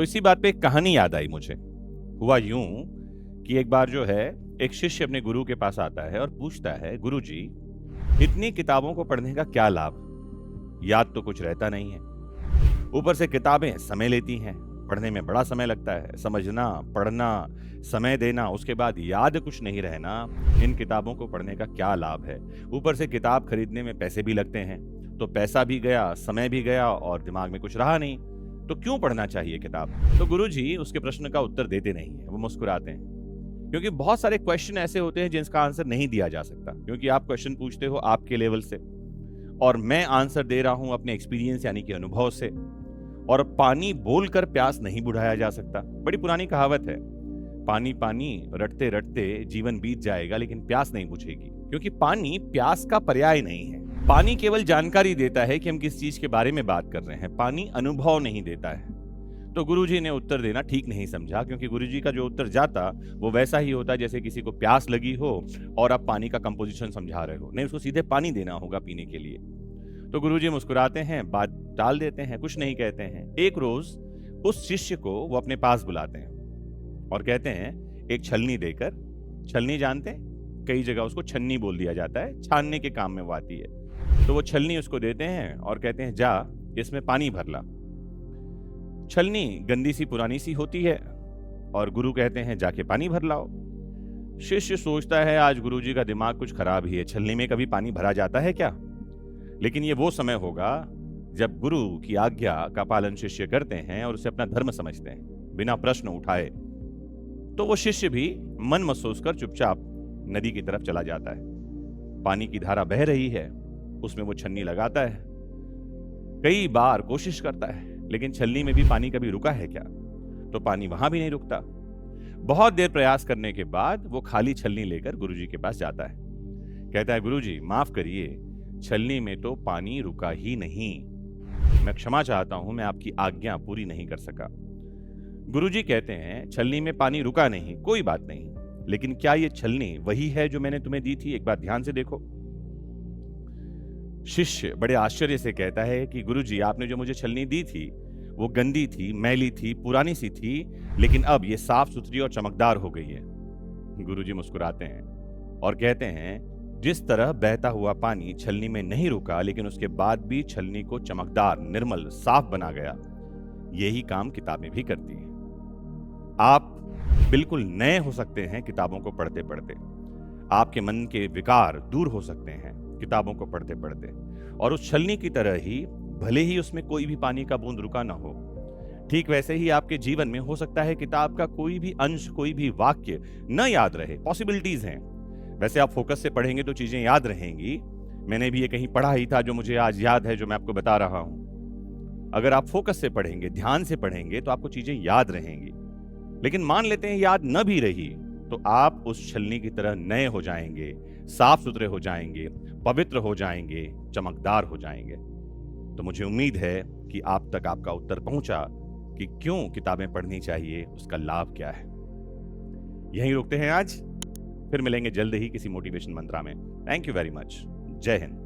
तो इसी बात पे एक कहानी याद आई मुझे। हुआ यूं कि एक बार जो है एक शिष्य अपने गुरु के पास आता है और पूछता है, गुरुजी, इतनी किताबों को पढ़ने का क्या लाभ? याद तो कुछ रहता नहीं है, ऊपर से किताबें समय लेती हैं, पढ़ने में बड़ा समय लगता है, समझना, पढ़ना, समय देना, उसके बाद याद कुछ नहीं रहना। इन किताबों को पढ़ने का क्या लाभ है? ऊपर से किताब खरीदने में पैसे भी लगते हैं, तो पैसा भी गया, समय भी गया और दिमाग में कुछ रहा नहीं, तो क्यों पढ़ना चाहिए किताब? तो गुरुजी उसके प्रश्न का उत्तर देते नहीं है, वो मुस्कुराते हैं। क्योंकि बहुत सारे क्वेश्चन ऐसे होते हैं जिसका आंसर नहीं दिया जा सकता, क्योंकि आप क्वेश्चन पूछते हो आपके लेवल से और मैं आंसर दे रहा हूं अपने एक्सपीरियंस यानी कि अनुभव से। और पानी बोलकर प्यास नहीं बुझाया जा सकता। बड़ी पुरानी कहावत है, पानी पानी रटते रटते जीवन बीत जाएगा लेकिन प्यास नहीं बुझेगी, क्योंकि पानी प्यास का पर्याय नहीं है। पानी केवल जानकारी देता है कि हम किस चीज के बारे में बात कर रहे हैं, पानी अनुभव नहीं देता है। तो गुरुजी ने उत्तर देना ठीक नहीं समझा, क्योंकि गुरुजी का जो उत्तर जाता वो वैसा ही होता जैसे किसी को प्यास लगी हो और आप पानी का कंपोजिशन समझा रहे हो। नहीं, उसको सीधे पानी देना होगा पीने के लिए। तो गुरुजी मुस्कुराते हैं, बात टाल देते हैं, कुछ नहीं कहते हैं। एक रोज उस शिष्य को वो अपने पास बुलाते हैं और कहते हैं एक छलनी देकर, छलनी जानते हैं, कई जगह उसको छन्नी बोल दिया जाता है, छानने के काम में वो आती है। तो वो छलनी उसको देते हैं और कहते हैं जा इसमें पानी भर ला। छलनी गंदी सी पुरानी सी होती है और गुरु कहते हैं जाके पानी भर लाओ। शिष्य सोचता है आज गुरुजी का दिमाग कुछ खराब ही है, छलनी में कभी पानी भरा जाता है क्या? लेकिन ये वो समय होगा जब गुरु की आज्ञा का पालन शिष्य करते हैं और उसे अपना धर्म समझते हैं बिना प्रश्न उठाए। तो वो शिष्य भी मन महसूस कर चुपचाप नदी की तरफ चला जाता है। पानी की धारा बह रही है, उसमें वो छन्नी लगाता है, कई बार कोशिश करता है, लेकिन छलनी में भी पानी कभी रुका है क्या? तो पानी वहां भी नहीं रुकता। बहुत देर प्रयास करने के बाद वो खाली छलनी लेकर गुरुजी के पास जाता है। कहता है गुरुजी माफ करिए, छलनी में तो पानी रुका ही नहीं, मैं क्षमा चाहता हूं, मैं आपकी आज्ञा पूरी नहीं कर सका। गुरुजी कहते हैं छलनी में पानी रुका नहीं, कोई बात नहीं, लेकिन क्या ये छलनी वही है जो मैंने तुम्हें दी थी? एक बार ध्यान से देखो। शिष्य बड़े आश्चर्य से कहता है कि गुरुजी आपने जो मुझे छलनी दी थी वो गंदी थी, मैली थी, पुरानी सी थी, लेकिन अब ये साफ सुथरी और चमकदार हो गई है। गुरुजी मुस्कुराते हैं और कहते हैं जिस तरह बहता हुआ पानी छलनी में नहीं रुका लेकिन उसके बाद भी छलनी को चमकदार, निर्मल, साफ बना गया, यही काम किताबें भी करती हैं। आप बिल्कुल नए हो सकते हैं किताबों को पढ़ते पढ़ते, आपके मन के विकार दूर हो सकते हैं किताबों को पढ़ते पढ़ते, और उस छलनी की तरह ही भले ही उसमें कोई भी पानी का बूंद रुका ना हो, ठीक वैसे ही आपके जीवन में हो सकता है किताब का कोई भी अंश, कोई भी वाक्य न याद रहे। पॉसिबिलिटीज हैं। वैसे आप फोकस से पढ़ेंगे तो चीजें याद रहेंगी। मैंने भी ये कहीं पढ़ा ही था जो मुझे आज याद है, जो मैं आपको बता रहा हूं। अगर आप फोकस से पढ़ेंगे, ध्यान से पढ़ेंगे, तो आपको चीजें याद रहेंगी। लेकिन मान लेते हैं याद न भी रही, तो आप उस छलनी की तरह नए हो जाएंगे, साफ सुथरे हो जाएंगे, पवित्र हो जाएंगे, चमकदार हो जाएंगे। तो मुझे उम्मीद है कि आप तक आपका उत्तर पहुंचा कि क्यों किताबें पढ़नी चाहिए, उसका लाभ क्या है। यहीं रुकते हैं आज, फिर मिलेंगे जल्द ही किसी मोटिवेशन मंत्रा में। Thank you very much. जय हिंद।